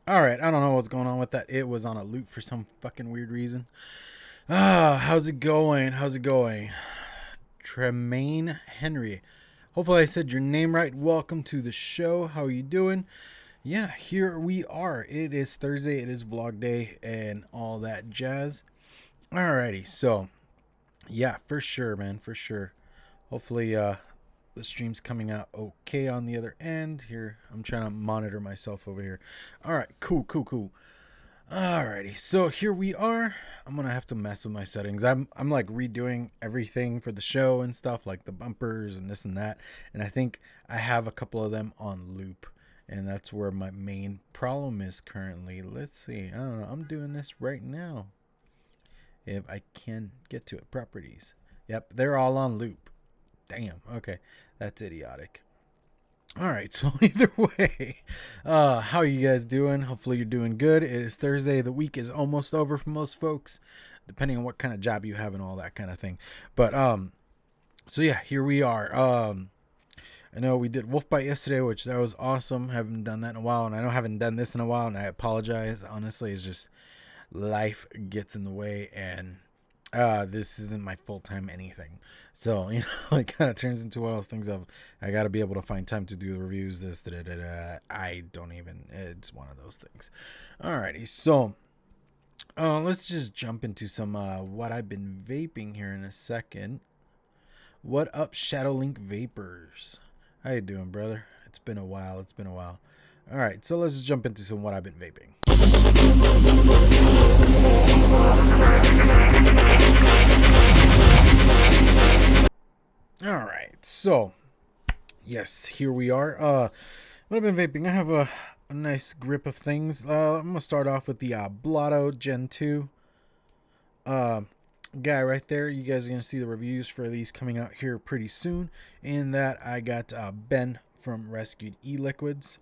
All right, I don't know what's going on with that. It was on a loop for some fucking weird reason. How's it going? How's it going? Tremaine Henry. Hopefully I said your name right. Welcome to the show. How are you doing? Yeah, here we are. It is Thursday. It is vlog day and all that jazz. Alrighty, so yeah, for sure, man, for sure. Hopefully, the stream's coming out okay on the other end. Here, I'm trying to monitor myself over here. All right, cool. Alrighty, so here we are. I'm gonna have to mess with my settings. I'm like redoing everything for the show and stuff, like the bumpers and this and that. And I think I have a couple of them on loop, and that's where my main problem is currently. Let's see. I don't know. I'm doing this right now. If I can get to it, properties. Yep, they're all on loop. Damn. Okay, that's idiotic. All right, so either way, how are you guys doing? Hopefully you're doing good. It is Thursday. The week is almost over for most folks, depending on what kind of job you have and all that kind of thing. But so yeah, here we are. I know we did Wolfbite yesterday, which that was awesome. Haven't done that in a while, and I know I haven't done this in a while, and I apologize. Honestly, it's just life gets in the way, and this isn't my full-time anything, so it kind of turns into one of those things of I got to be able to find time to do the reviews, this I don't even, it's one of those things. Alrighty, so let's just jump into some what I've been vaping here in a second. What up, Shadowlink Vapors? How you doing, brother? It's been a while. All right, so let's just jump into some what I've been vaping. All right, so yes, here we are. What I've been vaping, I have a nice grip of things. I'm gonna start off with the Blotto Gen 2 guy right there. You guys are gonna see the reviews for these coming out here pretty soon. In that, I got Ben from Rescued E-Liquids.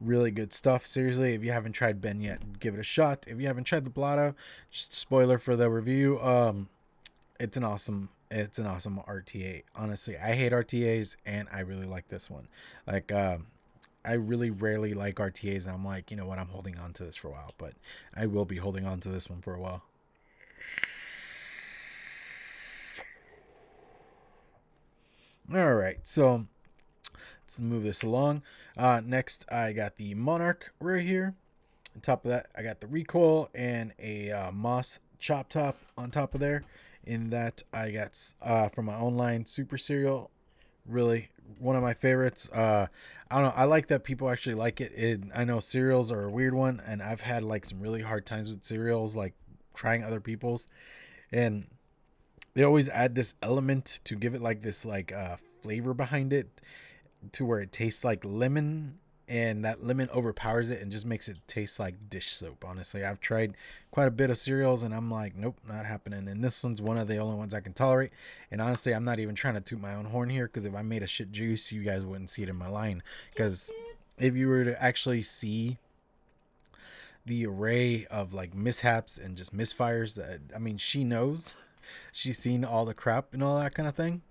Really good stuff. Seriously, if you haven't tried Ben yet, give it a shot. If you haven't tried the Blotto, just spoiler for the review. It's an awesome RTA. Honestly, I hate RTAs, and I really like this one. Like, I really rarely like RTAs, and I'm like, you know what, I'm holding on to this for a while, but I will be holding on to this one for a while. All right, so let's move this along. Next, I got the Monarch right here. On top of that, I got the Recoil and a Moss Chop Top on top of there. In that, I got from my online Super Cereal, really one of my favorites. I don't know, I like that people actually like it. I know cereals are a weird one, and I've had like some really hard times with cereals, like trying other people's, and they always add this element to give it like this like flavor behind it, to where it tastes like lemon, and that lemon overpowers it and just makes it taste like dish soap. Honestly, I've tried quite a bit of cereals, and I'm like, nope, not happening. And this one's one of the only ones I can tolerate. And honestly, I'm not even trying to toot my own horn here, because if I made a shit juice, you guys wouldn't see it in my line. Because if you were to actually see the array of like mishaps and just misfires, that, I mean, she knows. She's seen all the crap and all that kind of thing.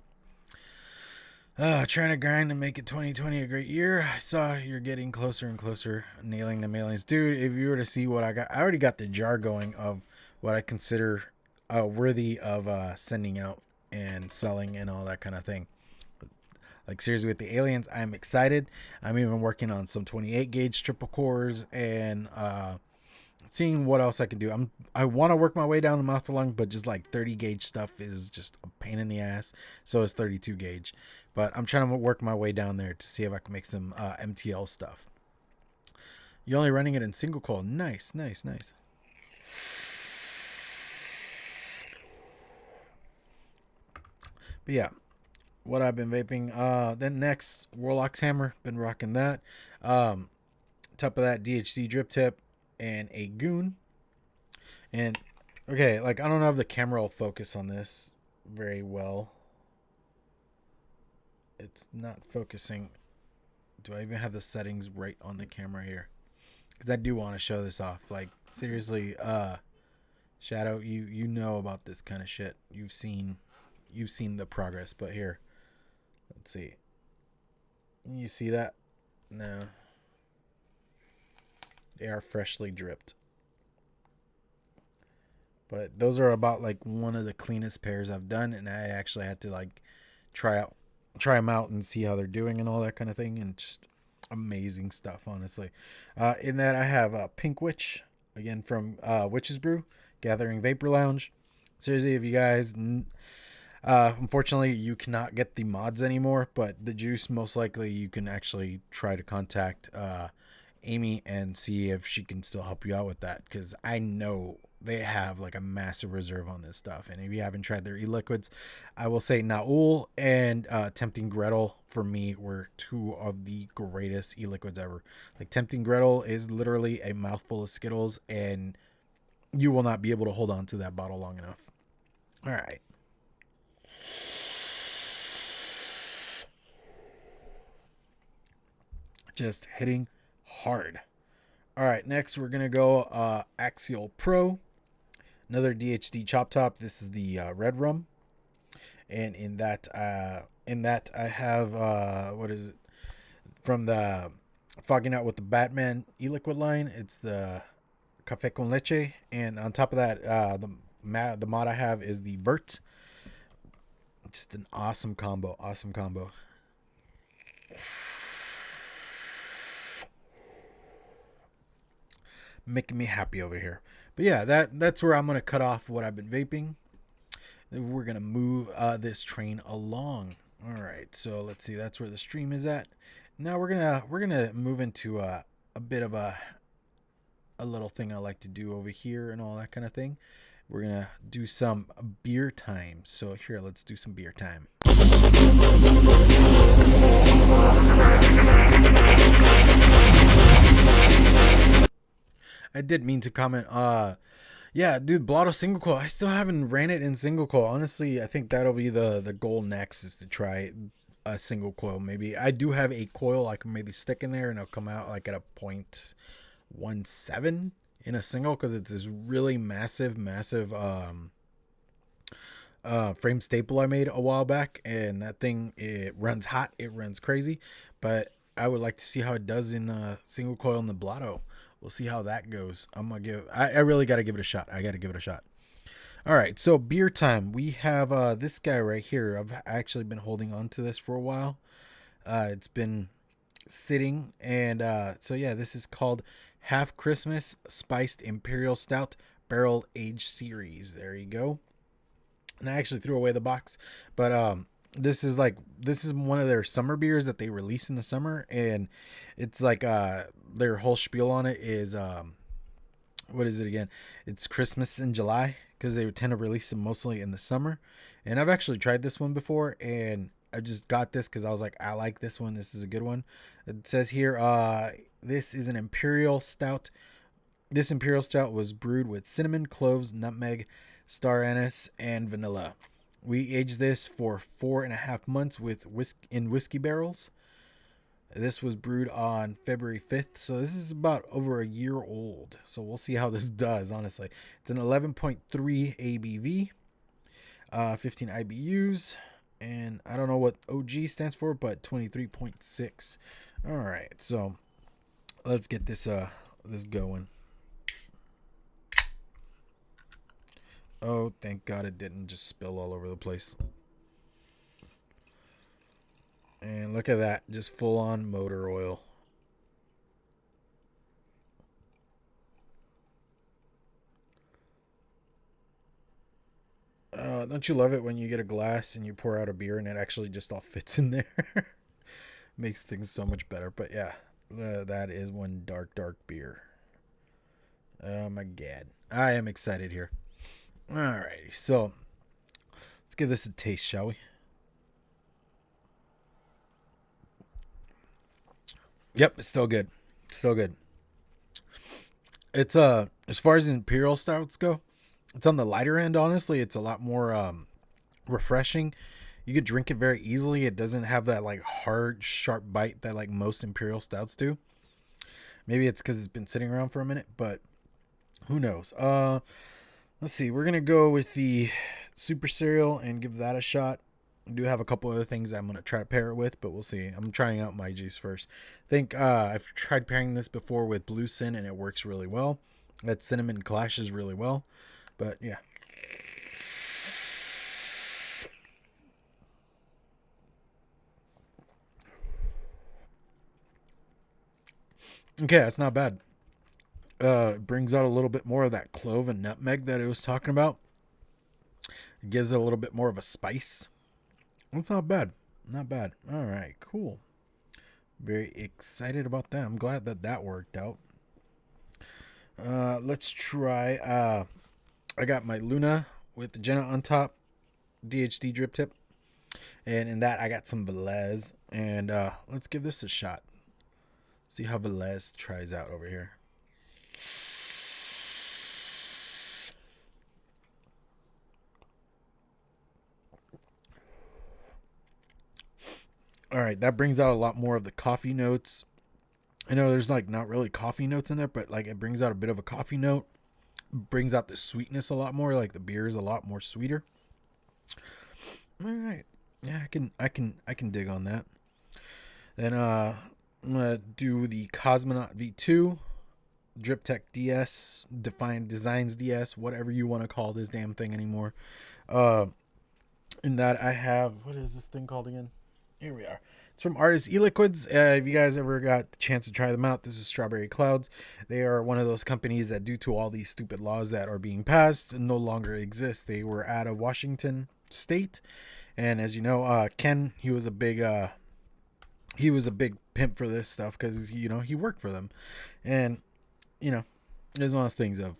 Trying to grind and make it 2020 a great year. I saw you're getting closer and closer, nailing the mailings. Dude, if you were to see what I got, I already got the jar going of what I consider worthy of sending out and selling and all that kind of thing. Like, seriously, with the aliens, I'm excited. I'm even working on some 28 gauge triple cores, and seeing what else I can do. I want to work my way down the mouth to lung, but just like 30 gauge stuff is just a pain in the ass. So is 32 gauge, but I'm trying to work my way down there to see if I can make some MTL stuff. You're only running it in single coil. Nice. But yeah, what I've been vaping. Then next, Warlock's Hammer. Been rocking that. Top of that, DHD drip tip and a goon. And okay, like, I don't know if the camera will focus on this very well. It's not focusing. Do I even have the settings right on the camera here? Because I do want to show this off. Like, seriously, Shadow, you know about this kind of shit. You've seen the progress. But here, let's see. You see that? No. They are freshly dripped. But those are about like one of the cleanest pairs I've done, and I actually had to like try them out and see how they're doing and all that kind of thing, and just amazing stuff, honestly. In that I have Pink Witch, again from Witch's Brew, Gathering Vapor Lounge. Seriously, if you guys, unfortunately, you cannot get the mods anymore, but the juice, most likely you can actually try to contact Amy and see if she can still help you out with that, because I know they have like a massive reserve on this stuff. And if you haven't tried their e-liquids, I will say Naul and Tempting Gretel for me were two of the greatest e-liquids ever. Like Tempting Gretel is literally a mouthful of Skittles, and you will not be able to hold on to that bottle long enough. All right. Just hitting hard. All right, next we're gonna go Axial Pro, another DHD chop top. This is the red rum, and in that I have what is it from the Fogging Out with the Batman e-liquid line? It's the Café con Leche, and on top of that, the mod I have is the Vert. Just an awesome combo. Awesome combo. Making me happy over here. But yeah, that's where I'm gonna cut off what I've been vaping. We're gonna move this train along. All right, so let's see. That's where the stream is at. Now we're gonna move into a bit of a little thing I like to do over here and all that kind of thing. We're gonna do some beer time. So here, let's do some beer time. I did mean to comment. Yeah, dude, Blotto single coil. I still haven't ran it in single coil. Honestly, I think that'll be the goal next, is to try a single coil. Maybe I do have a coil I can maybe stick in there, and it'll come out like at a 0.17 in a single, because it's this really massive frame staple I made a while back, and that thing, it runs hot, it runs crazy. But I would like to see how it does in single coil in the Blotto. We'll see how that goes. I really got to give it a shot. I got to give it a shot. All right, so beer time. We have this guy right here. I've actually been holding on to this for a while. It's been sitting, and so yeah, this is called Half Christmas Spiced Imperial Stout Barrel Aged Series. There you go. And I actually threw away the box, but this is one of their summer beers that they release in the summer, and it's like their whole spiel on it is what is it again? It's Christmas in July, because they tend to release them mostly in the summer. And I've actually tried this one before, and I just got this because I was like, I like this one. This is a good one. It says here, this is an imperial stout. This imperial stout was brewed with cinnamon, cloves, nutmeg, star anise, and vanilla. We aged this for 4.5 months in whiskey barrels. This was brewed on February 5th, so this is about over a year old. So we'll see how this does, honestly. It's an 11.3 ABV, 15 IBUs, and I don't know what OG stands for, but 23.6. All right, so let's get this going. Oh, thank God it didn't just spill all over the place. And look at that, just full on motor oil. Don't you love it when you get a glass and you pour out a beer and it actually just all fits in there? Makes things so much better. But yeah, that is one dark beer. Oh my God. I am excited here. Alrighty, so let's give this a taste, shall we? Yep, it's still good. Still good. It's as far as imperial stouts go, it's on the lighter end, honestly. It's a lot more refreshing. You could drink it very easily. It doesn't have that like hard, sharp bite that like most imperial stouts do. Maybe it's because it's been sitting around for a minute, but who knows? Let's see. We're gonna go with the super cereal and give that a shot. I do have a couple other things I'm going to try to pair it with, but we'll see. I'm trying out my juice first. I think I've tried pairing this before with Blue Sin, and it works really well. That cinnamon clashes really well. But yeah. Okay, that's not bad. It brings out a little bit more of that clove and nutmeg that I was talking about. It gives it a little bit more of a spice. That's not bad. Not bad. All right, cool. Very excited about that. I'm glad that that worked out. Let's try. I got my Luna with the Jenna on top, DHD drip tip, and in that I got some Velez. And let's give this a shot. See how Velez tries out over here. All right, that brings out a lot more of the coffee notes. I know there's like not really coffee notes in there, but like it brings out a bit of a coffee note. Brings out the sweetness a lot more. Like the beer is a lot more sweeter. All right, yeah, I can dig on that. Then I'm gonna do the Cosmonaut V2, Drip Tech DS, Defiant Designs DS, whatever you want to call this damn thing anymore. In that I have, what is this thing called again? Here we are. It's from Artist E-Liquids. If you guys ever got the chance to try them out, this is Strawberry Clouds. They are one of those companies that, due to all these stupid laws that are being passed, no longer exist. They were out of Washington State, and as you know, Ken, he was a big pimp for this stuff because he worked for them, and it's one of those things of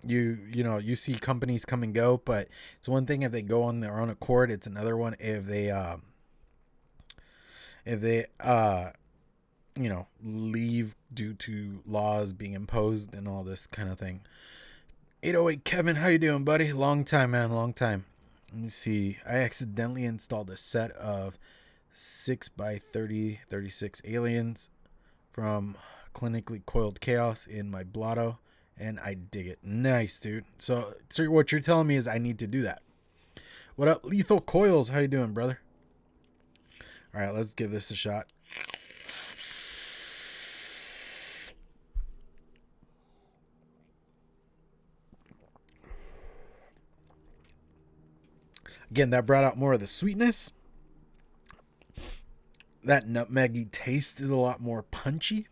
you see companies come and go, but it's one thing if they go on their own accord. It's another one if they leave due to laws being imposed and all this kind of thing. 808 Kevin, how you doing, buddy? Long time, man, long time. Let me see. I accidentally installed a set of 6x30 36 aliens from Clinically Coiled Chaos in my Blotto, and I dig it. Nice, dude. So what you're telling me is I need to do that. What up, Lethal Coils? How you doing, brother? All right, let's give this a shot. Again, that brought out more of the sweetness. That nutmeggy taste is a lot more punchy.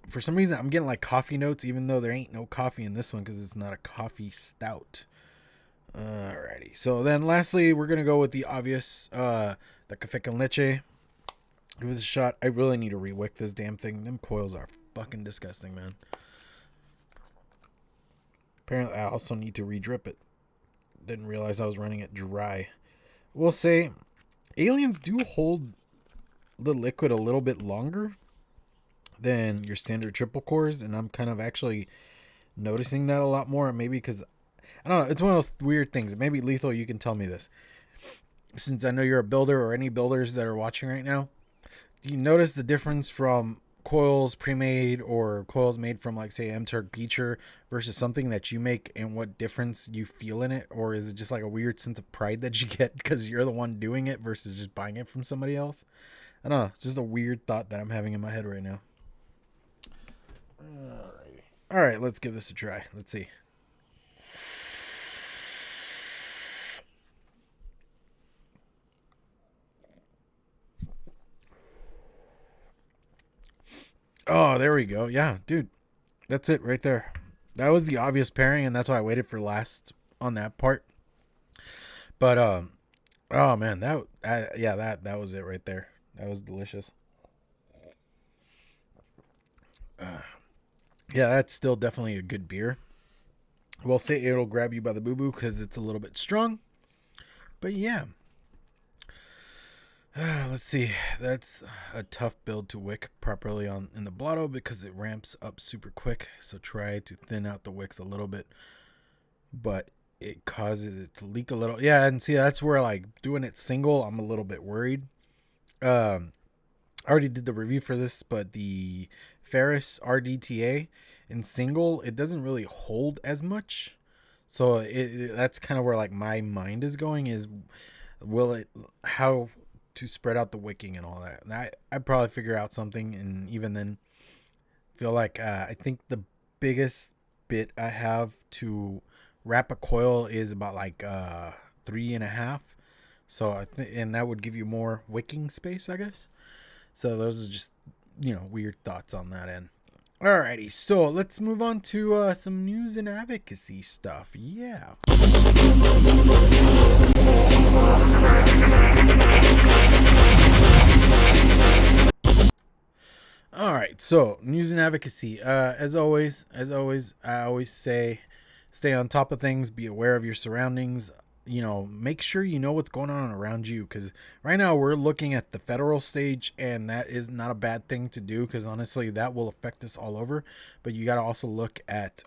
For some reason, I'm getting like coffee notes, even though there ain't no coffee in this one because it's not a coffee stout. Alrighty. So then lastly, we're going to go with the obvious, the Café con Leche. Give this a shot. I really need to rewick this damn thing. Them coils are fucking disgusting, man. Apparently, I also need to re-drip it. Didn't realize I was running it dry. We'll say aliens do hold the liquid a little bit longer than your standard triple cores, and I'm kind of actually noticing that a lot more. Maybe because I don't know, it's one of those weird things. Maybe Lethal, you can tell me this, since I know you're a builder, or any builders that are watching right now. Do you notice the difference from coils pre-made or coils made from, like, say, M-Turk Beecher versus something that you make, and what difference you feel in it? Or is it just like a weird sense of pride that you get because you're the one doing it versus just buying it from somebody else? I don't know. It's just a weird thought that I'm having in my head right now. All right, let's give this a try. Let's see. Oh, there we go. Yeah, dude. That's it right there. That was the obvious pairing, and that's why I waited for last on that part. But oh man, that was it right there. That was delicious. Yeah, that's still definitely a good beer. We'll say it'll grab you by the boo boo because it's a little bit strong. But yeah. Let's see. That's a tough build to wick properly in the blotto because it ramps up super quick. So try to thin out the wicks a little bit, but it causes it to leak a little. Yeah, and see, that's where, like, doing it single, I'm a little bit worried. I already did the review for this, but the Ferris RDTA in single, it doesn't really hold as much. So that's kind of where like my mind is going is will it how to spread out the wicking and all that. And I'd probably figure out something, and even then feel like I think the biggest bit I have to wrap a coil is about like 3.5. So I think, and that would give you more wicking space, I guess. So those are just, weird thoughts on that end. Alrighty, so let's move on to some news and advocacy stuff. Yeah. All right, so news and advocacy. As always, I always say, stay on top of things. Be aware of your surroundings. Make sure you know what's going on around you, because right now we're looking at the federal stage, and that is not a bad thing to do, because honestly that will affect us all over. But you got to also look at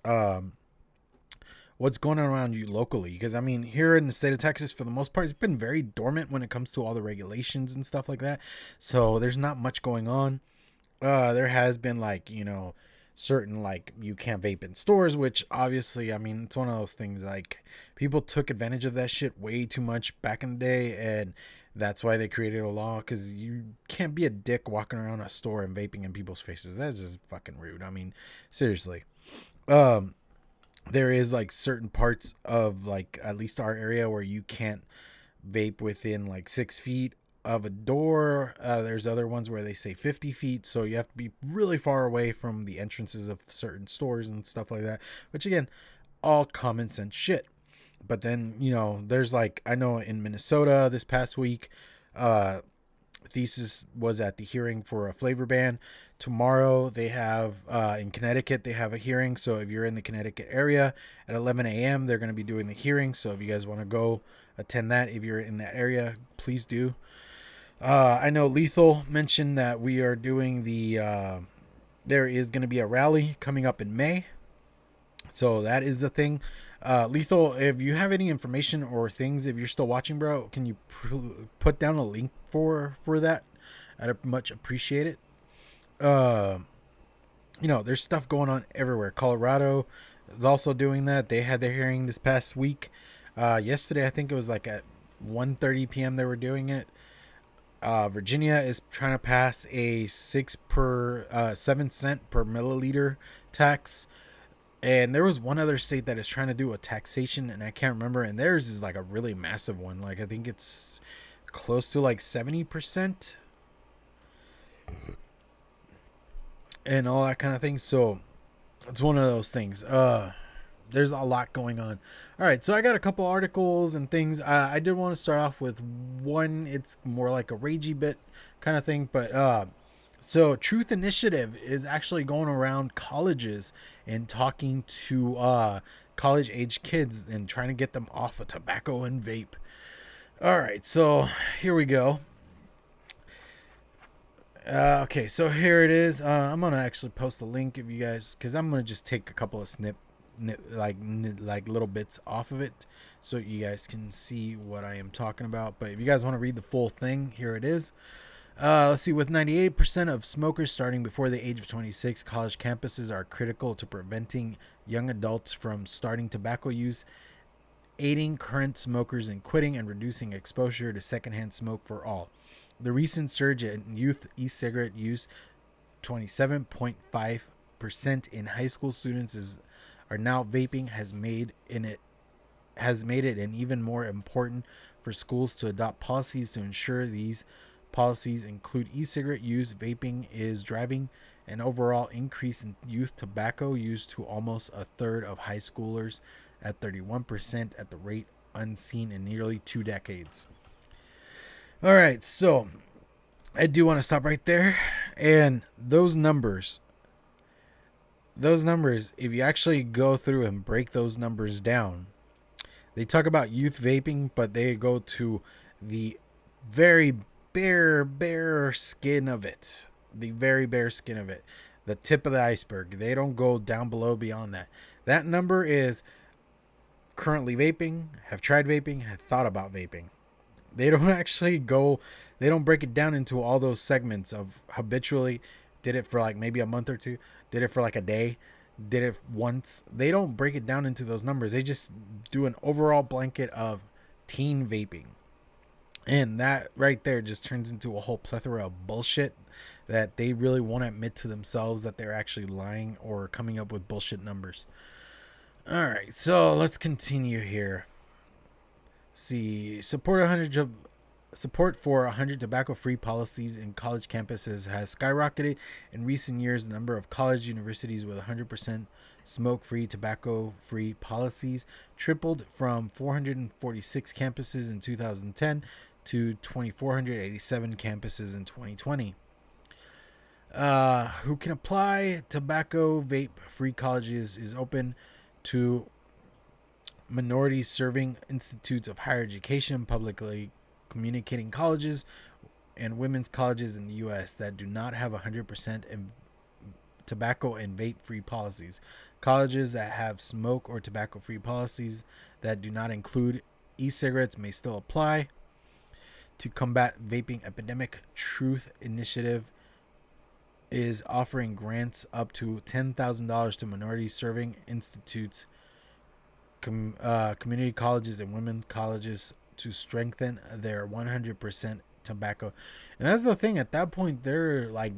what's going on around you locally, because I mean, here in the state of Texas, for the most part, it's been very dormant when it comes to all the regulations and stuff like that. So there's not much going on. There has been like, certain like you can't vape in stores, which obviously, I mean, it's one of those things like people took advantage of that shit way too much back in the day, and that's why they created a law, because you can't be a dick walking around a store and vaping in people's faces. That's just fucking rude. I mean, seriously. There is like certain parts of like at least our area where you can't vape within like 6 feet of a door. There's other ones where they say 50 feet, so you have to be really far away from the entrances of certain stores and stuff like that, which again, all common sense shit. But then, there's like, I know in Minnesota this past week, Thesis was at the hearing for a flavor ban. Tomorrow they have in Connecticut they have a hearing, so if you're in the Connecticut area at 11 a.m. they're going to be doing the hearing. So if you guys want to go attend that, if you're in that area, please do. I know Lethal mentioned that we are doing there is going to be a rally coming up in May. So that is the thing. Lethal, if you have any information or things, if you're still watching, bro, can you put down a link for that? I'd much appreciate it. There's stuff going on everywhere. Colorado is also doing that. They had their hearing this past week. Yesterday, I think it was like at 1:30 p.m. they were doing it. Virginia is trying to pass a 7 cent per milliliter tax. And there was one other state that is trying to do a taxation, and I can't remember. And theirs is like a really massive one. Like I think it's close to like 70% and all that kind of thing. So it's one of those things. There's a lot going on. All right, so I got a couple articles and things. I did want to start off with one. It's more like a ragey bit kind of thing, but so Truth Initiative is actually going around colleges and talking to college age kids and trying to get them off of tobacco and vape. All right, so here we go. Okay, so here it is. I'm gonna actually post a link if you guys, because I'm gonna just take a couple of like little bits off of it so you guys can see what I am talking about. But if you guys want to read the full thing, here it is. Let's see. With 98% of smokers starting before the age of 26, college campuses are critical to preventing young adults from starting tobacco use, aiding current smokers in quitting, and reducing exposure to secondhand smoke for all. The recent surge in youth e-cigarette use, 27.5% in high school students are now vaping, has made it an even more important for schools to adopt policies to ensure these policies include e-cigarette use. Vaping is driving an overall increase in youth tobacco use to almost a third of high schoolers at 31%, at the rate unseen in nearly 2 decades. All right, so I do want to stop right there. And those numbers, if you actually go through and break those numbers down, they talk about youth vaping, but they go to the very bare skin of it. The very bare skin of it. The tip of the iceberg. They don't go down below beyond that. That number is currently vaping, have tried vaping, have thought about vaping. They don't actually they don't break it down into all those segments of habitually, did it for like maybe a month or two, did it for like a day, did it once. They don't break it down into those numbers. They just do an overall blanket of teen vaping. And that right there just turns into a whole plethora of bullshit that they really won't admit to themselves that they're actually lying or coming up with bullshit numbers. All right, so let's continue here. See, support for 100 tobacco-free policies in college campuses has skyrocketed in recent years. The number of college universities with 100% smoke-free, tobacco-free policies tripled from 446 campuses in 2010 to 2,487 campuses in 2020. Who can apply tobacco vape-free colleges is open to minorities serving institutes of higher education, publicly communicating colleges, and women's colleges in the U.S. that do not have 100% tobacco and vape-free policies. Colleges that have smoke or tobacco-free policies that do not include e-cigarettes may still apply. To combat vaping epidemic, Truth Initiative is offering grants up to $10,000 to minorities serving institutes, community colleges, and women's colleges to strengthen their 100% tobacco. And that's the thing. At that point, they're like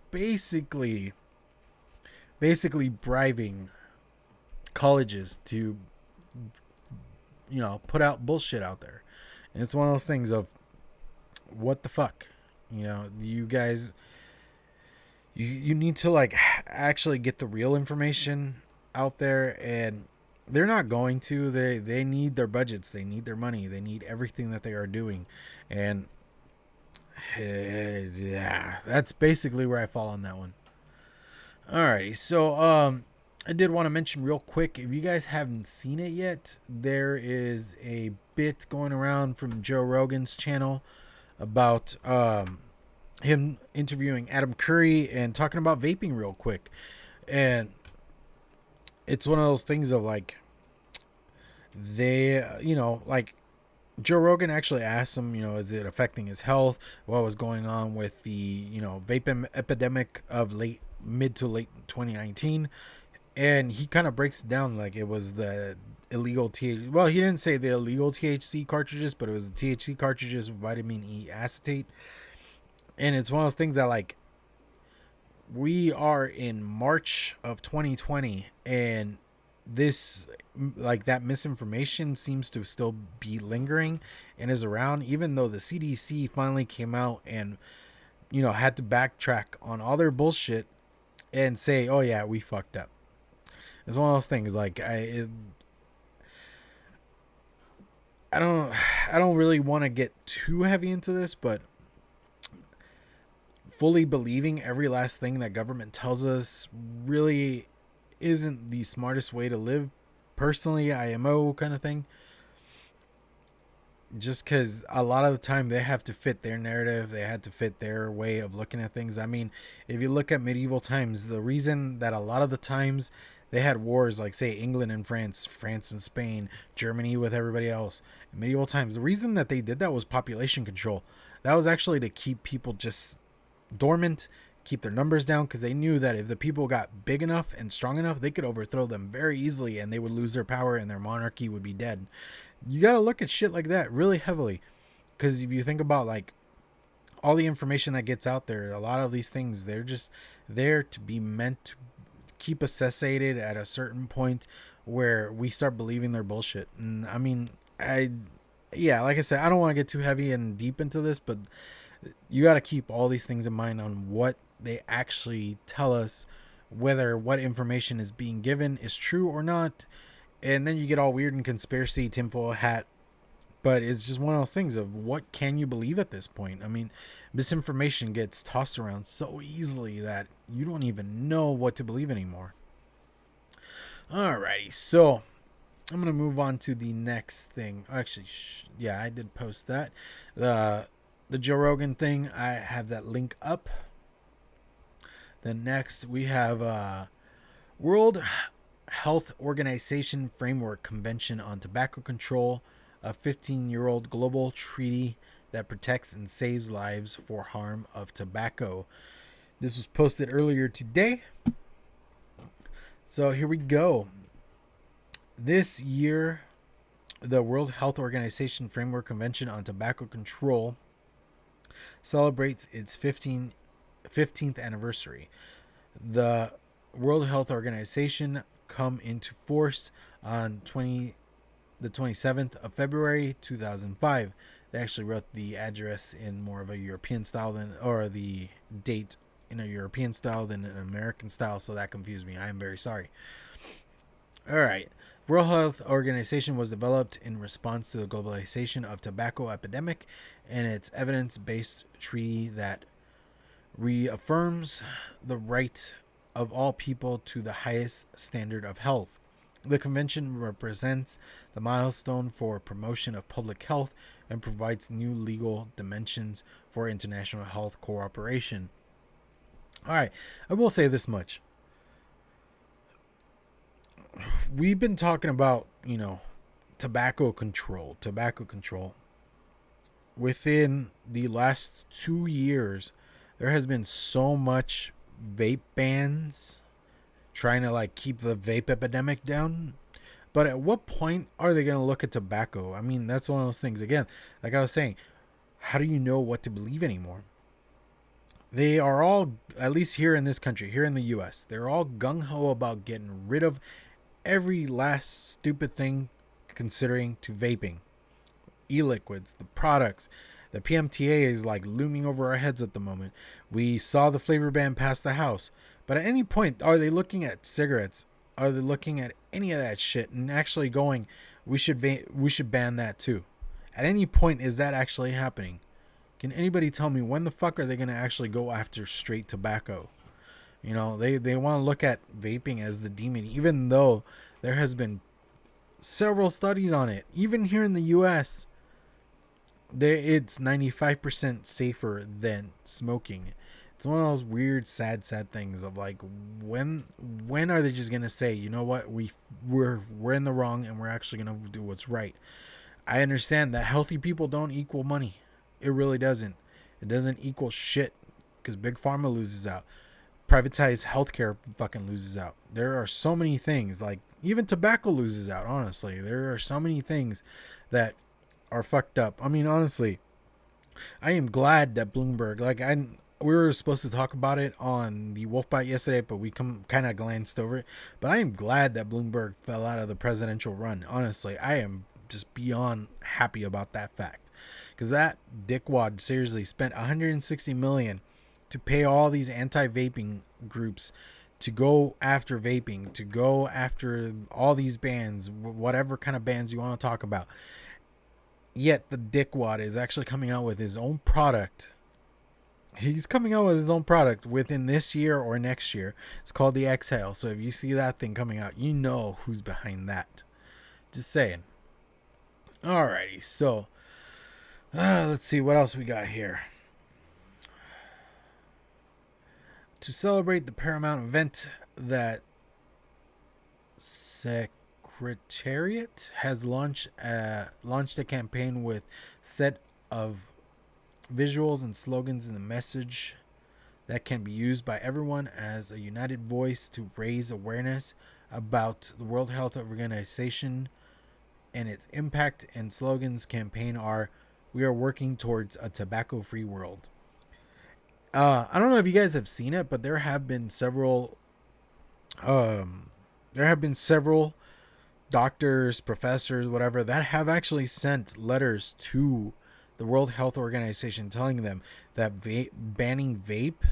basically bribing colleges to, put out bullshit out there. And it's one of those things of, what the fuck? You guys, you need to like actually get the real information out there, and they're not going to. They need their budgets, they need their money, they need everything that they are doing. And yeah, that's basically where I fall on that one. Alrighty, so I did want to mention real quick, if you guys haven't seen it yet, there is a bit going around from Joe Rogan's channel about him interviewing Adam Curry and talking about vaping real quick. And it's one of those things of like, they, like Joe Rogan actually asked him, is it affecting his health? What was going on with the, vape epidemic of mid to late 2019? And he kind of breaks it down like it was the illegal THC. Well, he didn't say the illegal THC cartridges, but it was the THC cartridges with vitamin E acetate. And it's one of those things that like, we are in March of 2020, and this, like, that misinformation seems to still be lingering and is around, even though the CDC finally came out and, had to backtrack on all their bullshit and say, oh yeah, we fucked up. It's one of those things like, I don't really want to get too heavy into this, but fully believing every last thing that government tells us really isn't the smartest way to live. Personally, IMO kind of thing. Just because a lot of the time they have to fit their narrative, they had to fit their way of looking at things. I mean, if you look at medieval times, the reason that a lot of the times they had wars, like say England and France, France and Spain, Germany with everybody else, in medieval times, the reason that they did that was population control. That was actually to keep people just dormant, keep their numbers down, because they knew that if the people got big enough and strong enough, they could overthrow them very easily and they would lose their power and their monarchy would be dead. You got to look at shit like that really heavily, because if you think about like all the information that gets out there, a lot of these things, they're just there to be meant to keep us satiated at a certain point where we start believing their bullshit. And I mean, like I said, I don't want to get too heavy and deep into this, but you got to keep all these things in mind on what they actually tell us, whether what information is being given is true or not. And then you get all weird and conspiracy tinfoil hat. But it's just one of those things of what can you believe at this point? I mean, misinformation gets tossed around so easily that you don't even know what to believe anymore. Alrighty, so I'm going to move on to the next thing. Actually, yeah, I did post that. The Joe Rogan thing, I have that link up. The next, we have World Health Organization Framework Convention on Tobacco Control, a 15-year-old global treaty that protects and saves lives for harm of tobacco. This was posted earlier today. So here we go. This year, the World Health Organization Framework Convention on Tobacco Control celebrates its 15th anniversary. The World Health Organization come into force on the 27th of February 2005. They actually wrote the address in more of a European style or the date in a European style than an American style, so that confused me. I am very sorry. All right. World Health Organization was developed in response to the globalization of tobacco epidemic and its evidence-based treaty that reaffirms the right of all people to the highest standard of health. The convention represents the milestone for promotion of public health and provides new legal dimensions for international health cooperation. All right, I will say this much. We've been talking about, tobacco control. Within the last 2 years, there has been so much vape bans trying to keep the vape epidemic down. But at what point are they going to look at tobacco? I mean, that's one of those things. Again, like I was saying, how do you know what to believe anymore? They are all, at least here in this country, here in the US, they're all gung-ho about getting rid of every last stupid thing considering to vaping. E-liquids, the products. The PMTA is looming over our heads at the moment. We saw the flavor ban pass the House. But at any point, are they looking at cigarettes? Are they looking at any of that shit and actually going, we should ban that too? At any point, is that actually happening? Can anybody tell me when the fuck are they going to actually go after straight tobacco? They want to look at vaping as the demon, even though there has been several studies on it. Even here in the U.S., it's 95% safer than smoking. It's one of those weird, sad things of when are they just gonna say, you know what, we're in the wrong and we're actually gonna do what's right? I understand that healthy people don't equal money. It really doesn't. It doesn't equal shit because Big Pharma loses out. Privatized healthcare fucking loses out. There are so many things, even tobacco loses out, honestly. There are so many things that are fucked up. I mean, honestly, I am glad that Bloomberg, we were supposed to talk about it on the Wolfbite yesterday, but we kind of glanced over it. But I am glad that Bloomberg fell out of the presidential run. Honestly, I am just beyond happy about that fact. Because that dickwad seriously spent $160 million to pay all these anti-vaping groups to go after vaping, to go after all these bans, whatever kind of bans you want to talk about. Yet the dickwad is actually coming out with his own product. He's coming out with his own product within this year or next year. It's called the Exhale. So if you see that thing coming out, you know who's behind that. Just saying. Alrighty, so let's see what else we got here. To celebrate the Paramount event that Secretariat has launched a campaign with set of visuals and slogans in the message that can be used by everyone as a united voice to raise awareness about the World Health Organization and its impact. And slogans campaign are, we are working towards a tobacco-free world. I don't know if you guys have seen it, but there have been several doctors, professors, whatever, that have actually sent letters to the World Health Organization telling them that banning vape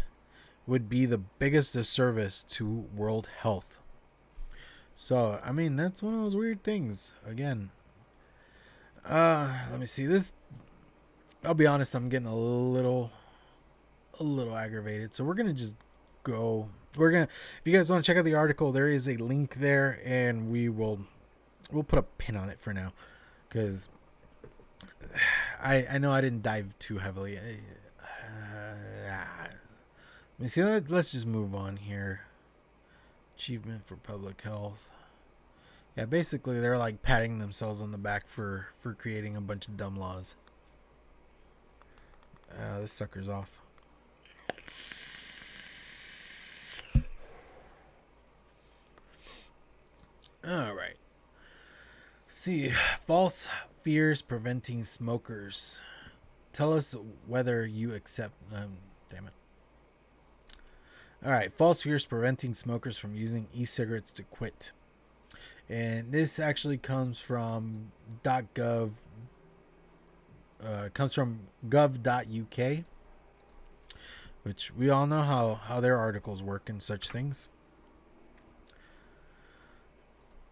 would be the biggest disservice to world health. So, I mean, that's one of those weird things. Again, let me see this. I'll be honest, I'm getting a little aggravated. So we're going to just go. If you guys want to check out the article, there is a link there, and we'll put a pin on it for now, because I know I didn't dive too heavily. Let me see. Let's just move on here. Achievement for public health. Yeah, basically they're patting themselves on the back for creating a bunch of dumb laws. This sucker's off. See, false fears preventing smokers. Tell us whether you accept. Damn it. All right, false fears preventing smokers from using e-cigarettes to quit. And this actually comes from .gov. Comes from gov.uk, which we all know how their articles work and such things.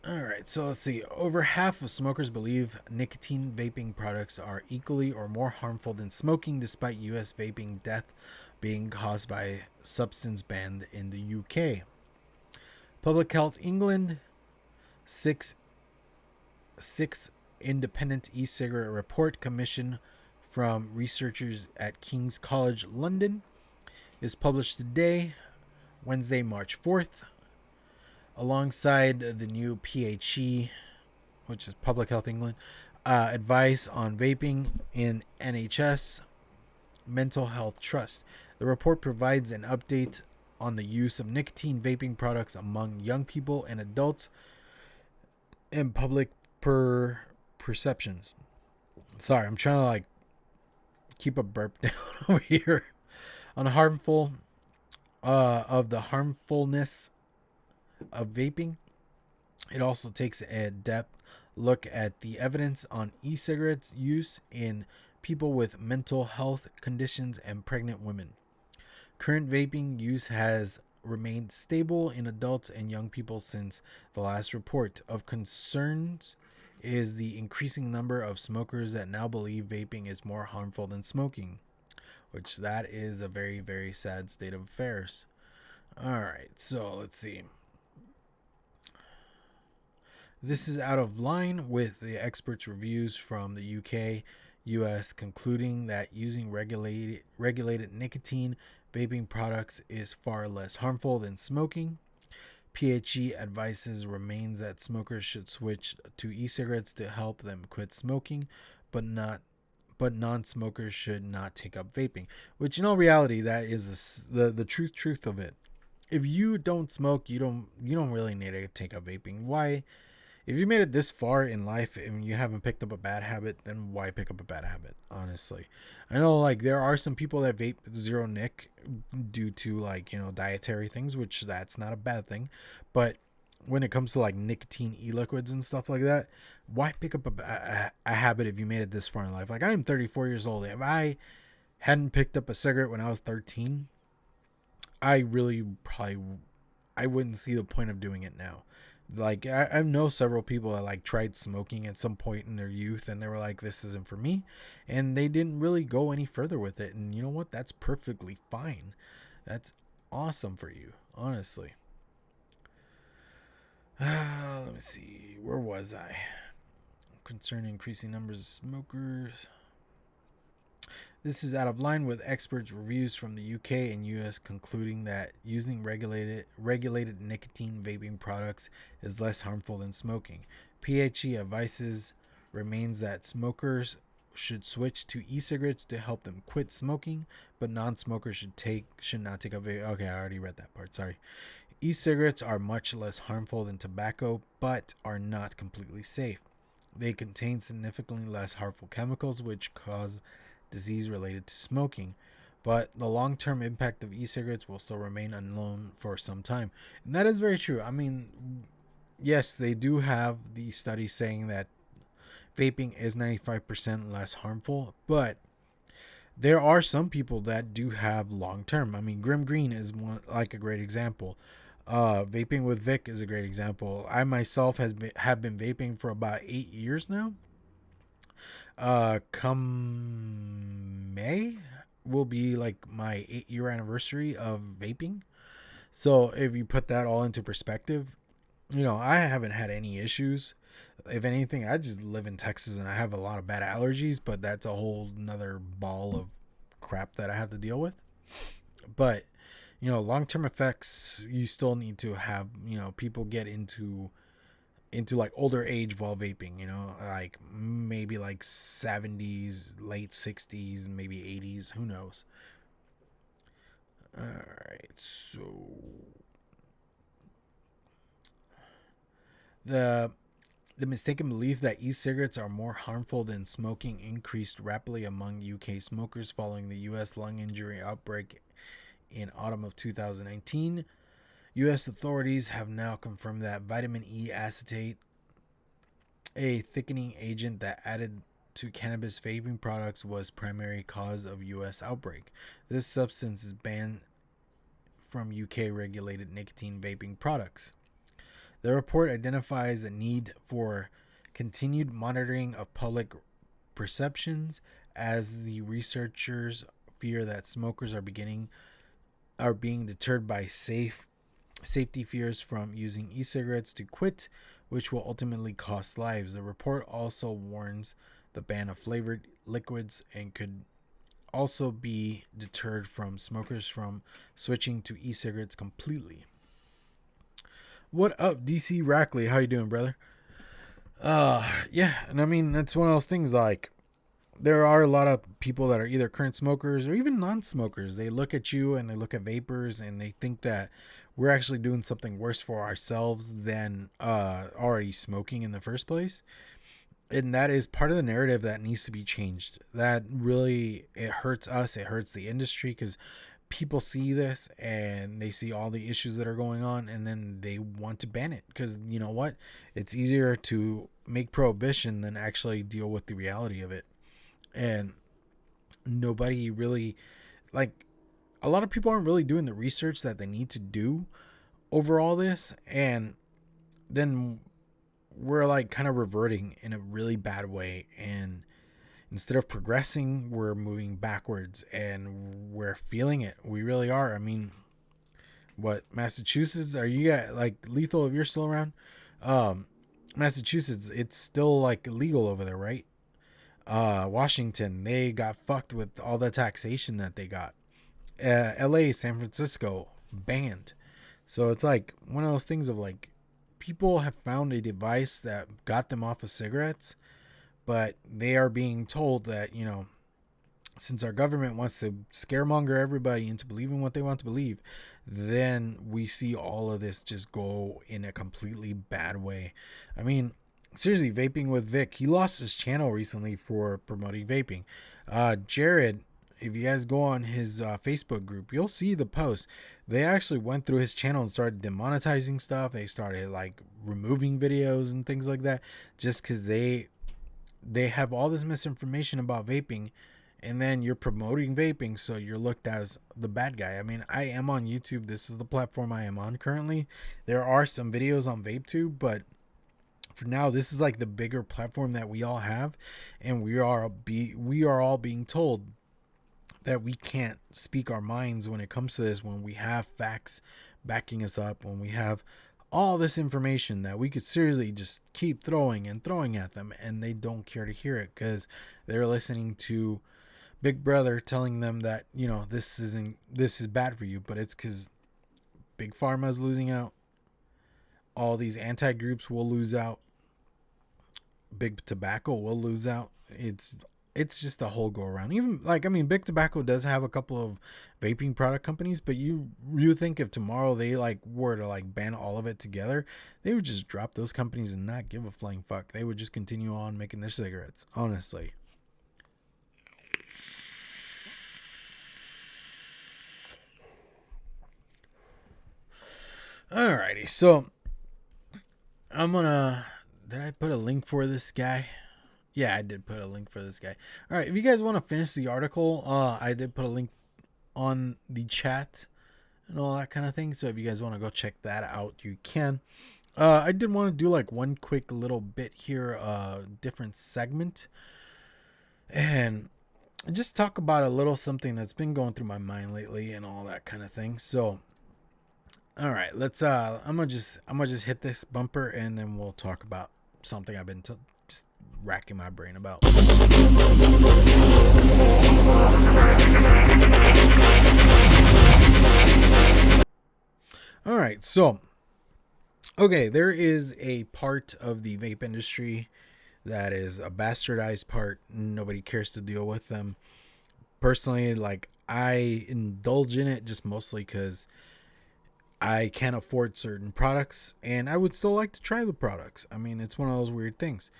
All right, so let's see. Over half of smokers believe nicotine vaping products are equally or more harmful than smoking, despite U.S. vaping death being caused by substance banned in the UK. Public Health England, six independent e-cigarette report commission from researchers at King's College London is published today, Wednesday, March 4th, alongside the new PHE, which is Public Health England, advice on vaping in NHS Mental Health Trust. The report provides an update on the use of nicotine vaping products among young people and adults and public perceptions. Sorry, I'm trying to like keep a burp down over here. On harmful of the harmfulness of vaping. It also takes a depth look at the evidence on e-cigarettes use in people with mental health conditions and pregnant women. Current vaping use has remained stable in adults and young people since the last report. Of concerns is the increasing number of smokers that now believe vaping is more harmful than smoking, which that is a very, very sad state of affairs. All right, so let's see. This is out of line with the experts' reviews from the UK, US, concluding that using regulated nicotine vaping products is far less harmful than smoking. PHE advises remains that smokers should switch to e-cigarettes to help them quit smoking, but non-smokers should not take up vaping. Which in all reality, that is the truth of it. If you don't smoke, you don't really need to take up vaping. Why? If you made it this far in life and you haven't picked up a bad habit, then why pick up a bad habit? Honestly, I know like there are some people that vape zero nic due to like, you know, dietary things, which that's not a bad thing. But when it comes to like nicotine e-liquids and stuff like that, why pick up a habit if you made it this far in life? Like I am 34 years old. If I hadn't picked up a cigarette when I was 13, I wouldn't see the point of doing it now. Like I know several people that like tried smoking at some point in their youth and they were like, this isn't for me, and they didn't really go any further with it. And you know what, that's perfectly fine. That's awesome for you, honestly. Let me see, where was I? Concerning increasing numbers of smokers. This is out of line with experts' reviews from the UK and US concluding that using regulated nicotine vaping products is less harmful than smoking. PHE advises remains that smokers should switch to e-cigarettes to help them quit smoking, but non-smokers should not take up vape. Okay, I already read that part. Sorry. E-cigarettes are much less harmful than tobacco, but are not completely safe. They contain significantly less harmful chemicals which cause disease related to smoking, but the long-term impact of e-cigarettes will still remain unknown for some time. And that is very true. I mean, yes, they do have the studies saying that vaping is 95% less harmful, but there are some people that do have long-term. I mean, Grim Green is one, like a great example. Vaping with Vic is a great example. I myself have been vaping for about 8 years now. Come May will be like my 8-year anniversary of vaping. So if you put that all into perspective, you know, I haven't had any issues. If anything, I just live in Texas and I have a lot of bad allergies, but that's a whole nother ball of crap that I have to deal with. But, you know, long-term effects, you still need to have, you know, people get into like older age while vaping, you know, like maybe like 70s, late 60s, maybe 80s, who knows. All right, so the The mistaken belief that e-cigarettes are more harmful than smoking increased rapidly among UK smokers following the US lung injury outbreak in autumn of 2019. US authorities have now confirmed that vitamin E acetate, a thickening agent that added to cannabis vaping products, was primary cause of US outbreak. This substance is banned from UK regulated nicotine vaping products. The report identifies a need for continued monitoring of public perceptions as the researchers fear that smokers are being deterred by safety fears from using e-cigarettes to quit, which will ultimately cost lives. The report also warns the ban of flavored liquids and could also be deterred from smokers from switching to e-cigarettes completely. What up, DC Rackley? How you doing, brother? Yeah, and I mean, that's one of those things, like, there are a lot of people that are either current smokers or even non-smokers. They look at you and they look at vapors and they think that we're actually doing something worse for ourselves than already smoking in the first place. And that is part of the narrative that needs to be changed. That really, it hurts us. It hurts the industry because people see this and they see all the issues that are going on, and then they want to ban it because, you know what, it's easier to make prohibition than actually deal with the reality of it. And nobody really, like, a lot of people aren't really doing the research that they need to do over all this, and then we're like kind of reverting in a really bad way, and instead of progressing, we're moving backwards, and we're feeling it. We really are. I mean, what, Massachusetts? Are you got like Lethal if you're still around? Massachusetts, it's still like illegal over there, right? Washington, they got fucked with all the taxation that they got. LA, San Francisco, banned. So it's like one of those things of like, people have found a device that got them off of cigarettes, but they are being told that, you know, since our government wants to scaremonger everybody into believing what they want to believe, then we see all of this just go in a completely bad way. I mean, seriously, Vaping with Vic, he lost his channel recently for promoting vaping. Jared, if you guys go on his Facebook group, you'll see the post. They actually went through his channel and started demonetizing stuff. They started like removing videos and things like that just because they have all this misinformation about vaping, and then you're promoting vaping, so you're looked as the bad guy. I mean, I am on YouTube. This is the platform I am on currently. There are some videos on VapeTube, but for now, this is like the bigger platform that we all have, and we are all being told that we can't speak our minds when it comes to this, when we have facts backing us up, when we have all this information that we could seriously just keep throwing and throwing at them, and they don't care to hear it because they're listening to Big Brother telling them that, you know, this is bad for you, but it's because Big Pharma is losing out. All these anti-groups will lose out. Big Tobacco will lose out. It's just a whole go around. Even like, I mean, Big Tobacco does have a couple of vaping product companies, but you think if tomorrow they like were to like ban all of it together, they would just drop those companies and not give a flying fuck. They would just continue on making their cigarettes, honestly. Alrighty, so I'm gonna, did I put a link for this guy? Yeah, I did put a link for this guy. All right, if you guys want to finish the article, I did put a link on the chat and all that kind of thing. So if you guys want to go check that out, you can. I did want to do like one quick little bit here, different segment, and just talk about a little something that's been going through my mind lately and all that kind of thing. So, all right, let's. I'm gonna just hit this bumper and then we'll talk about something I've been just racking my brain about. All right, so okay, there is a part of the vape industry that is a bastardized part. Nobody cares to deal with them. Personally, like, I indulge in it just mostly because I can't afford certain products, and I would still like to try the products. I mean, it's one of those weird things.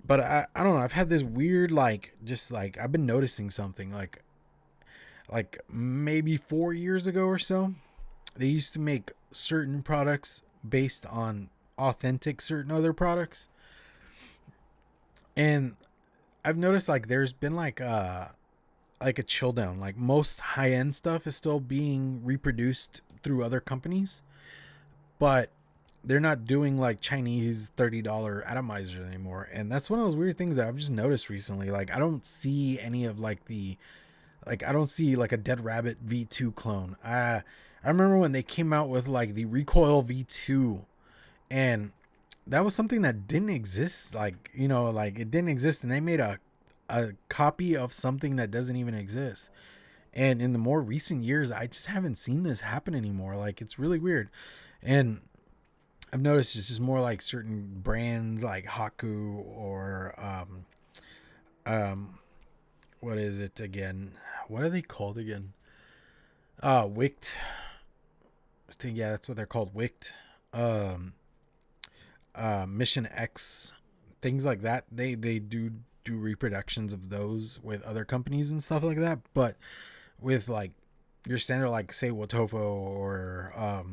But I don't know. I've had this weird, like, just like, I've been noticing something like maybe 4 years ago or so. They used to make certain products based on authentic certain other products. And I've noticed like there's been like a chill down. Like most high end stuff is still being reproduced through other companies, but they're not doing like Chinese $30 atomizers anymore. And that's one of those weird things that I've just noticed recently. Like I don't see any of like I don't see like a Dead Rabbit V2 clone. I remember when they came out with like the Recoil V2, and that was something that didn't exist. Like, you know, like it didn't exist, and they made a copy of something that doesn't even exist. And in the more recent years, I just haven't seen this happen anymore. Like it's really weird. And I've noticed it's just more like certain brands like Haku or um what is it again? What are they called again? Wicked. I think yeah, that's what they're called. Wicked. Um Mission X, things like that. They do reproductions of those with other companies and stuff like that. But with like your standard, like say Wotofo or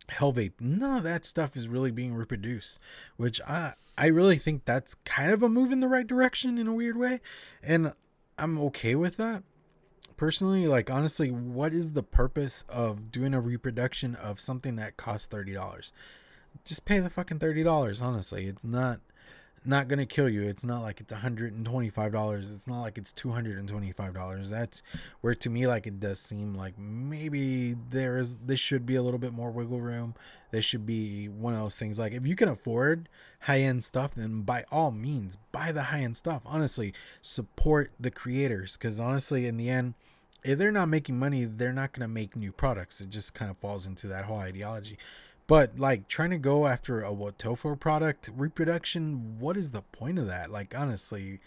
Hellvape, none of that stuff is really being reproduced, which I really think that's kind of a move in the right direction in a weird way, and I'm okay with that personally. Like honestly, what is the purpose of doing a reproduction of something that costs $30? Just pay the fucking $30. Honestly, it's not gonna kill you. It's not like it's $125. It's not like it's $225. That's where to me like it does seem like maybe this should be a little bit more wiggle room. This should be one of those things like if you can afford high end stuff, then by all means buy the high end stuff. Honestly, support the creators, because honestly, in the end, if they're not making money, they're not gonna make new products. It just kind of falls into that whole ideology. But like trying to go after a Wotofo product reproduction, what is the point of that? Like honestly,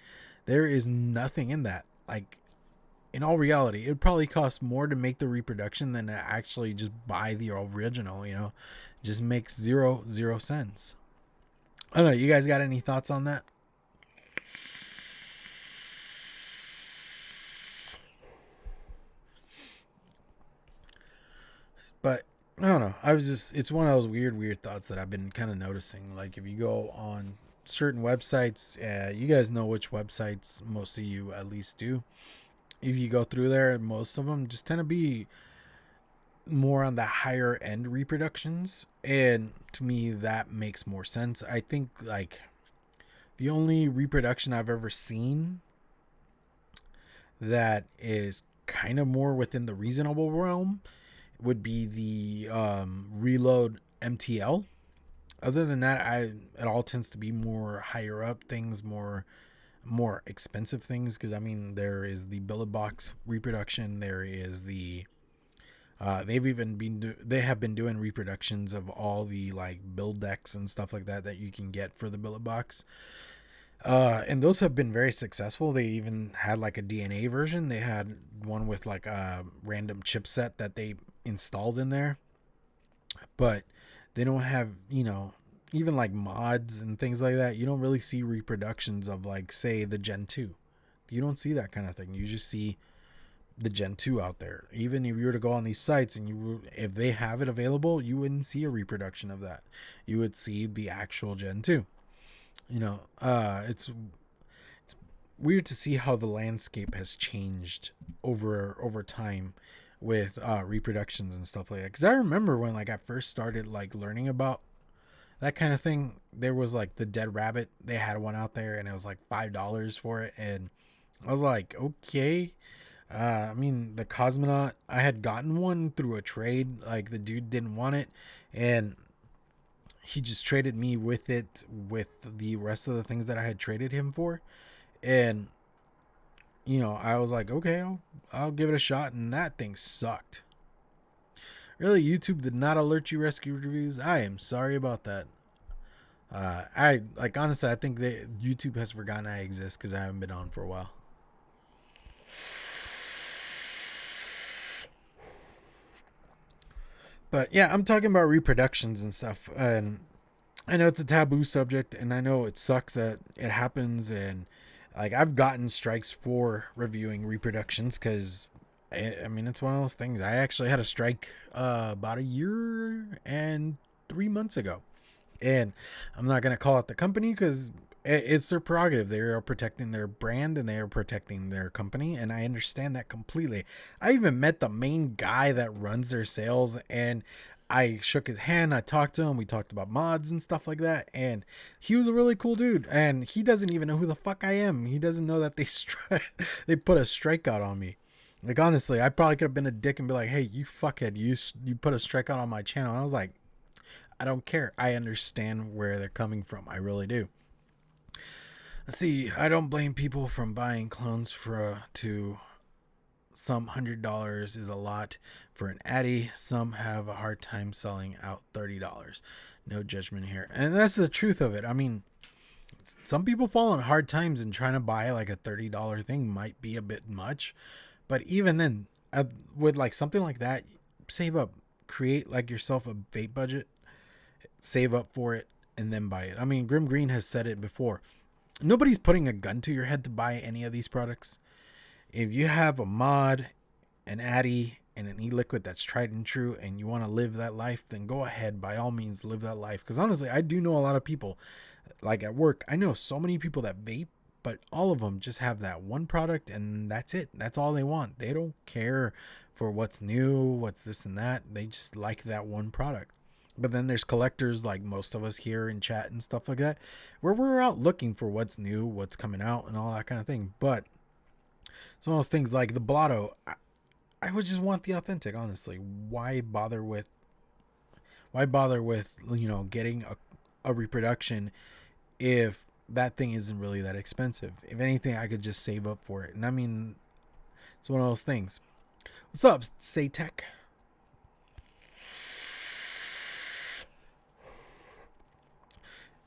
there is nothing in that. Like in all reality, it would probably cost more to make the reproduction than to actually just buy the original, you know. It just makes zero sense. I don't know, you guys got any thoughts on that? But I don't know. It's one of those weird thoughts that I've been kind of noticing. Like, if you go on certain websites, you guys know which websites most of you at least do. If you go through there, most of them just tend to be more on the higher end reproductions. And to me, that makes more sense. I think, like, the only reproduction I've ever seen that is kind of more within the reasonable realm would be the Reload MTL. Other than that, it all tends to be more higher up things, more expensive things. Because I mean, there is the billet box reproduction. There is the they have been doing reproductions of all the like build decks and stuff like that you can get for the billet box. And those have been very successful. They even had like a DNA version. They had one with like a random chipset that they installed in there, but they don't have, you know, even like mods and things like that. You don't really see reproductions of like say the Gen 2. You don't see that kind of thing. You just see the Gen 2 out there. Even if you were to go on these sites and if they have it available, you wouldn't see a reproduction of that. You would see the actual Gen 2. You know, it's weird to see how the landscape has changed over time with reproductions and stuff like that. Because I remember when like I first started like learning about that kind of thing, there was like the Dead Rabbit. They had one out there, and it was like $5 for it, and I was like, okay. I mean, the Cosmonaut, I had gotten one through a trade. Like the dude didn't want it, and he just traded me with it with the rest of the things that I had traded him for. And you know, I was like, okay, I'll give it a shot, and that thing sucked. Really, YouTube did not alert you rescue reviews. I am sorry about that. I like honestly, I think that YouTube has forgotten I exist because I haven't been on for a while. But yeah, I'm talking about reproductions and stuff. And I know it's a taboo subject, and I know it sucks that it happens. And like, I've gotten strikes for reviewing reproductions because I mean, it's one of those things. I actually had a strike about a year and 3 months ago. And I'm not going to call out the company because it's their prerogative. They are protecting their brand and they are protecting their company. And I understand that completely. I even met the main guy that runs their sales, and I shook his hand. I talked to him. We talked about mods and stuff like that. And he was a really cool dude. And he doesn't even know who the fuck I am. He doesn't know that they put a strikeout on me. Like, honestly, I probably could have been a dick and be like, hey, you fuckhead, you put a strikeout on my channel. And I was like, I don't care. I understand where they're coming from. I really do. Let's see. I don't blame people from buying clones to some $100 is a lot for an Addy. Some have a hard time selling out $30. No judgment here. And that's the truth of it. I mean, some people fall on hard times, and trying to buy like a $30 thing might be a bit much. But even then, with like something like that, save up. Create like yourself a vape budget. Save up for it and then buy it. I mean, Grim Green has said it before. Nobody's putting a gun to your head to buy any of these products. If you have a mod, an Addy, and an e-liquid that's tried and true, and you want to live that life, then go ahead. By all means, live that life. Because honestly, I do know a lot of people, like at work, I know so many people that vape, but all of them just have that one product, and that's it. That's all they want. They don't care for what's new, what's this and that. They just like that one product. But then there's collectors like most of us here in chat and stuff like that, where we're out looking for what's new, what's coming out, and all that kind of thing. But it's one of those things like the Blotto. I would just want the authentic, honestly. Why bother with getting a reproduction if that thing isn't really that expensive? If anything, I could just save up for it. And I mean, it's one of those things. What's up, Saytech?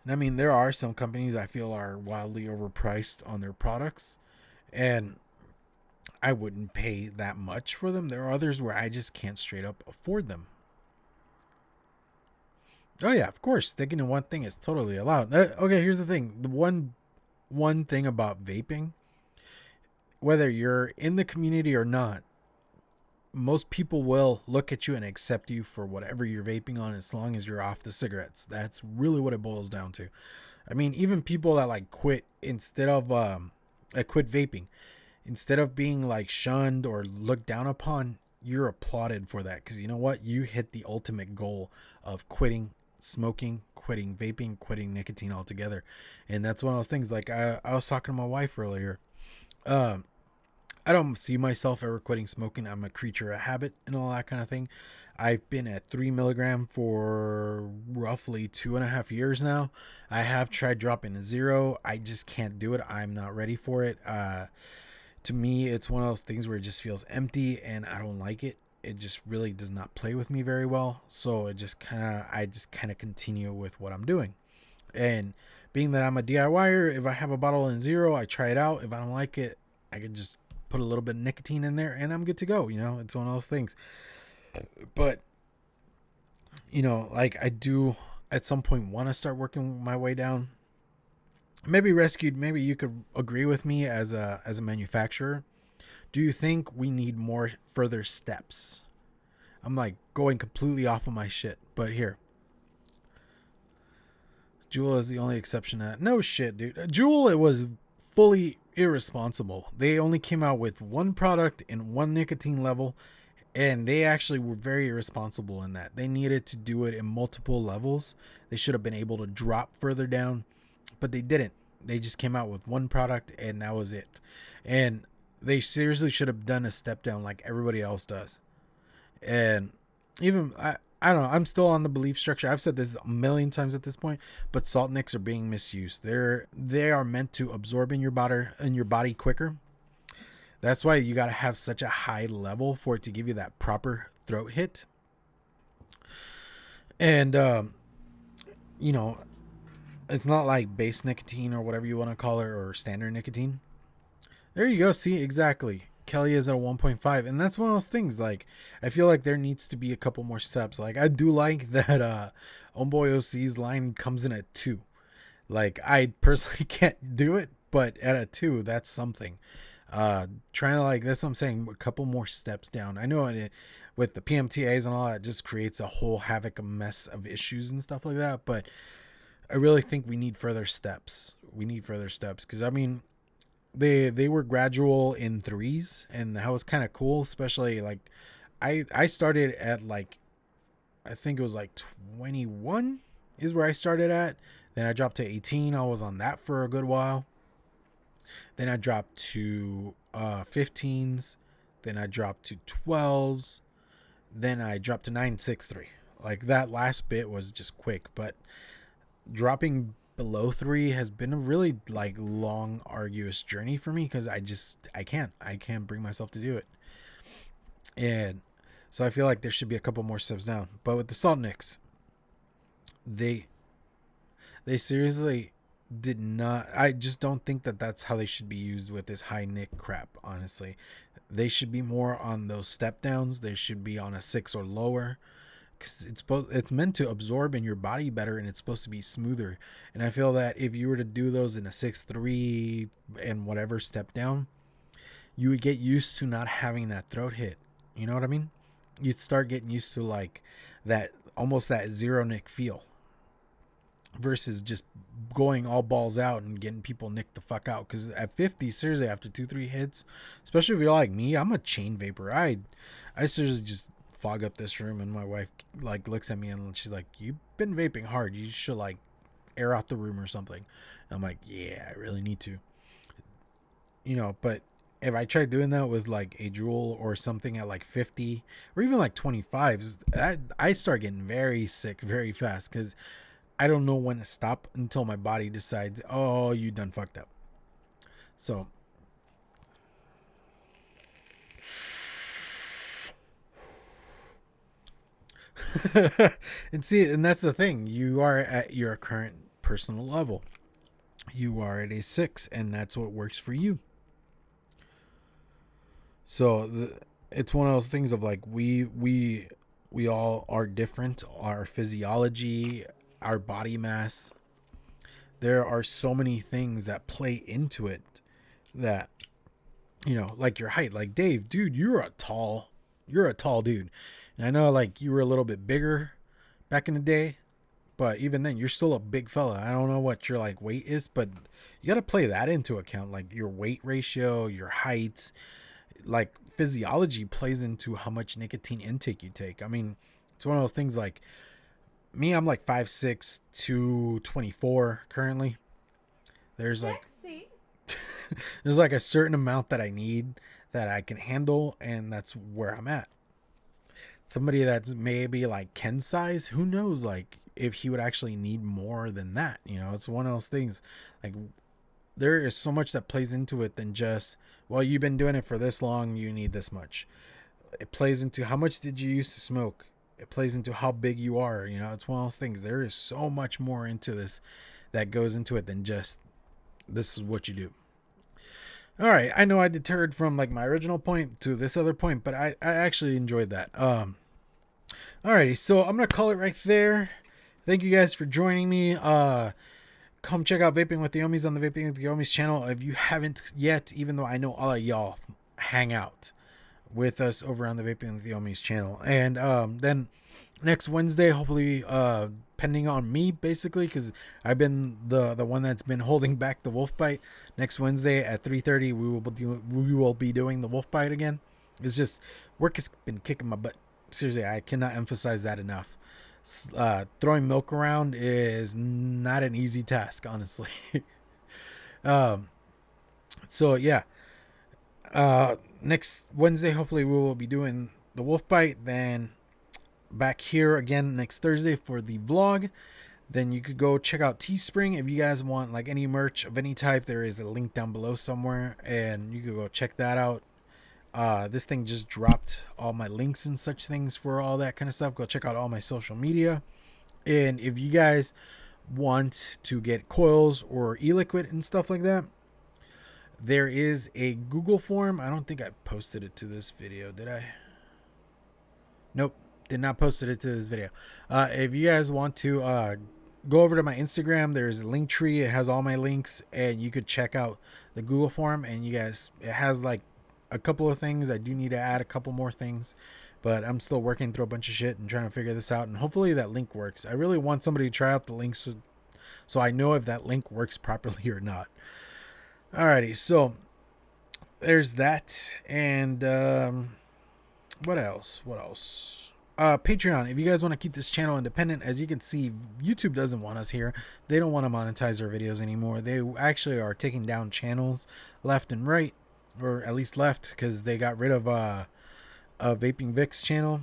And I mean, there are some companies I feel are wildly overpriced on their products, and I wouldn't pay that much for them. There are others where I just can't straight up afford them. Oh yeah, of course, sticking to one thing is totally allowed. Okay, here's the thing. The one thing about vaping, whether you're in the community or not, most people will look at you and accept you for whatever you're vaping on, as long as you're off the cigarettes. That's really what it boils down to. I mean, even people that like quit quit vaping, instead of being like shunned or looked down upon, you're applauded for that, because you know what? You hit the ultimate goal of quitting smoking, quitting vaping, quitting nicotine altogether. And that's one of those things. Like I was talking to my wife earlier. I don't see myself ever quitting smoking. I'm a creature of habit and all that kind of thing. I've been at 3 milligram for roughly 2.5 years now. I have tried dropping to 0. I just can't do it. I'm not ready for it. To me, it's one of those things where it just feels empty, and I don't like it. It just really does not play with me very well. So I just kind of continue with what I'm doing. And being that I'm a DIYer, if I have a bottle in 0, I try it out. If I don't like it, I can just put a little bit of nicotine in there and I'm good to go. It's one of those things. But like, I do at some point want to start working my way down. Maybe Rescued, maybe you could agree with me as a manufacturer. Do you think we need more further steps? I'm like going completely off of my shit, but here. Juul is the only exception to that. No shit, dude. Juul, it was fully irresponsible. They only came out with one product and one nicotine level, and they actually were very irresponsible in that. They needed to do it in multiple levels. They should have been able to drop further down, but they didn't. They just came out with one product and that was it. And they seriously should have done a step down like everybody else does. And even I don't know, I'm still on the belief structure. I've said this a million times at this point, but salt nicks are being misused. They are meant to absorb in your body quicker. That's why you got to have such a high level for it to give you that proper throat hit. And it's not like base nicotine or whatever you want to call it, or standard nicotine. There you go. See, exactly. Kelly is at a 1.5, and that's one of those things. Like, I feel like there needs to be a couple more steps. Like, I do like that Homeboy OC's line comes in at 2. Like, I personally can't do it, but at a 2, that's something. Trying to, like, that's what I'm saying, a couple more steps down. I know with the PMTAs and all that, it just creates a whole havoc, a mess of issues and stuff like that, but I really think we need further steps. Because, I mean, they were gradual in 3s, and that was kind of cool. Especially, like, I started at, like, I think it was like 21 is where I started at. Then I dropped to 18. I was on that for a good while. Then I dropped to 15s. Then I dropped to 12s. Then I dropped to 963. Like, that last bit was just quick, but dropping below 3 has been a really, like, long, arduous journey for me, because I can't bring myself to do it. And so I feel like there should be a couple more steps down. But with the Salt Nicks, they seriously did not. I just don't think that that's how they should be used with this high nick crap, honestly. They should be more on those step downs. They should be on a 6 or lower, because it's meant to absorb in your body better, and it's supposed to be smoother. And I feel that if you were to do those in a 6.3 and whatever step down, you would get used to not having that throat hit. You know what I mean? You'd start getting used to, like, that, almost that zero nick feel, versus just going all balls out and getting people nicked the fuck out. Because at 50, seriously, after 2-3 hits, especially if you're like me, I'm a chain vapor. I seriously just fog up this room, and my wife, like, looks at me and she's like, "You've been vaping hard. You should, like, air out the room or something." And I'm like, "Yeah, I really need to." You know, but if I try doing that with, like, a Juul or something at, like, 50 or even, like, 25s, I start getting very sick very fast, because I don't know when to stop until my body decides, "Oh, you done fucked up." So, and that's the thing. You are at your current personal level. You are at a 6, and that's what works for you. So it's one of those things of, like, we all are different. Our physiology, our body mass. There are so many things that play into it that, you know, like your height. Like, Dave, dude, you're a tall dude. And I know, like, you were a little bit bigger back in the day, but even then, you're still a big fella. I don't know what your, like, weight is, but you got to play that into account. Like, your weight ratio, your height, like, physiology plays into how much nicotine intake you take. I mean, it's one of those things. Like, me, I'm like 5'6", 224 currently. There's like there's like a certain amount that I need, that I can handle, and that's where I'm at. Somebody that's maybe like Ken's size, who knows, like, if he would actually need more than that. You know, it's one of those things. Like, there is so much that plays into it than just, well, you've been doing it for this long, you need this much. It plays into how much did you used to smoke. It plays into how big you are. You know, it's one of those things. There is so much more into this that goes into it than just, this is what you do. All right, I know I deterred from, like, my original point to this other point, but I actually enjoyed that. Alrighty, so I'm gonna call it right there. Thank you guys for joining me. Come check out Vaping with the Ohmies on the Vaping with the Ohmies channel if you haven't yet, even though I know all of y'all hang out with us over on the Vaping with the Ohmies channel. And then next Wednesday, hopefully, pending on me, basically, because I've been the one that's been holding back the Wolfbite. Next Wednesday at 3:30, we will be doing the Wolfbite again. It's just, work has been kicking my butt. Seriously, I cannot emphasize that enough. Throwing milk around is not an easy task, honestly. So yeah, next Wednesday, hopefully, we will be doing the Wolfbite. Then back here again next Thursday for the vlog. Then you could go check out Teespring if you guys want, like, any merch of any type. There is a link down below somewhere, and you could go check that out. This thing just dropped all my links and such things for all that kind of stuff. Go check out all my social media. And if you guys want to get coils or e-liquid and stuff like that, there is a Google form. I don't think I posted it to this video, did I? Nope, did not post it to this video. If you guys want to go over to my Instagram, there's a link tree. It has all my links, and you could check out the Google form. And you guys, it has like a couple of things. I do need to add a couple more things, but I'm still working through a bunch of shit and trying to figure this out. And hopefully that link works. I really want somebody to try out the links so I know if that link works properly or not. Alrighty, so there's that. And what else? Patreon. If you guys want to keep this channel independent, as you can see, YouTube doesn't want us here. They don't want to monetize our videos anymore. They actually are taking down channels left and right, or at least left, because they got rid of a Vaping Vic's channel.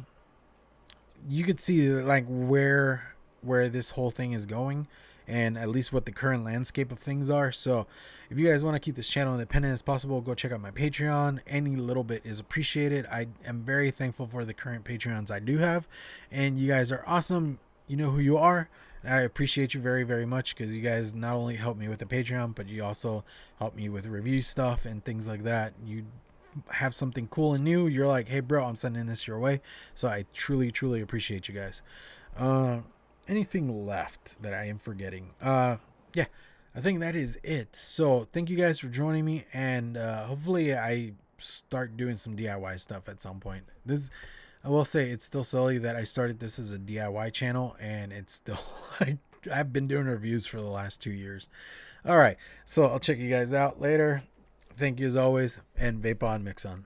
You could see like where this whole thing is going, and at least what the current landscape of things are. So if you guys want to keep this channel independent as possible, go check out my Patreon. Any little bit is appreciated. I am very thankful for the current Patreons I do have, and you guys are awesome. You know who you are. I appreciate you very, very much, because you guys not only help me with the Patreon, but you also help me with review stuff and things like that. You have something cool and new, you're like, hey bro, I'm sending this your way. So I truly, truly appreciate you guys. Anything left that I am forgetting? Yeah, I think that is it. So thank you guys for joining me, and hopefully I start doing some DIY stuff at some point. This, I will say, it's still silly that I started this as a DIY channel, and it's still I've been doing reviews for the last 2 years. All right, so I'll check you guys out later. Thank you as always, and vape on, mix on.